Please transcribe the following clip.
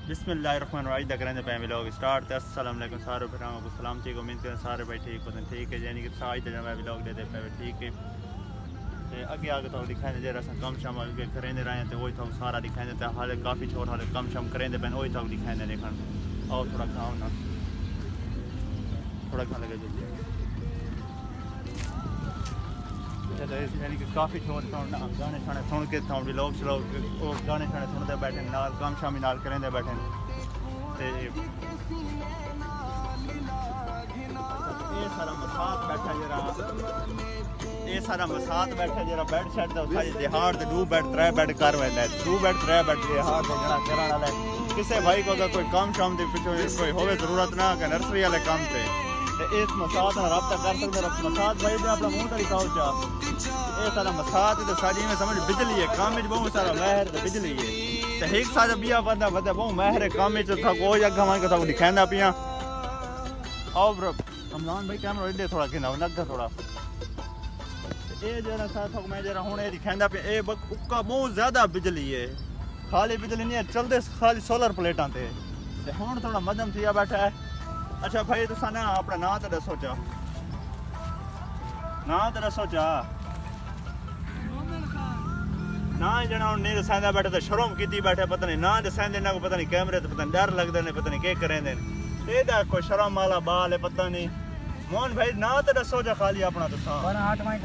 बिस्मिल्लाहिर्रहमानिर्रहीम करेंगे पे व्लॉग स्टार्ट। अस्सलाम वालेकुम सारे भराओं को सलाम ठीक उम्मीद करें सारे भाई ठीक होते हैं। ठीक है यानी कि आज तो मैं व्लॉग दे पे ठीक है ते अगे आगे तो दिखाने जरा सा कम शाम अगे करेंगे रहे हैं तो वही तो सारा दिखाने तो हाले काफ़ी छोट हाले कम शाम करेंगे पे वही तो दिखाने देखा और थोड़ा खाओ ना थोड़ा खा लगे जल्दी यानी कि काफ़ी छोट गाने शाने सुन के व्लॉग चलो गाने शाने सुनते बैठे नाल कम शामी नाल करेंगे बैठे ते ये सारा मसात बैठा जरा ये सारा मसात बैठा जरा बेड शेड दा उठा दिहाड़ ते 2 बेड 3 बेड कर वेंदा 2 बेड 3 बेड दिहाड़ ते जरा करन वाला किसी भाई को अगर कोई काम शाम दे पिछो कोई होवे जरूरत ना कि नर्सरी वाले काम ते इस मसात नाल राब्ता कर सकदे मसात भाई दे अपना मुंह तरीका हो जा ये सारा मसात ते साडी में समझ बिजली है काम में बहुत सारा महर ते बिजली है ते एक सारा बिया बंदा बंदा बहुत महर है काम में था को जगह मान के था दिखांदा पिया आओ ब्रो रमजान भाई कैमरा इधर थोड़ा कि ना थोड़ा ये जरा साथ मैं जरा हुणे दिखांदा पे ए उक्का बहुत ज्यादा बिजली है खाली बिजली नहीं है चलदे खाली सोलर प्लेटां ते हुण थोड़ा मध्यम थिया बैठा है। अच्छा भाई तुसा ना अपना नाम तो दसो चा ना जना नहीं दसांदा बैठे तो शर्म कीती बैठे पता नहीं ना दसांदे ना पता नहीं कैमरे तो पता नहीं डर लगदे ने पता नहीं के करेंदे एदा कोई शर्म वाला बाल है पता नहीं मोहन भाई ना तो दसो जा खाली अपना तुसा 8 मिनट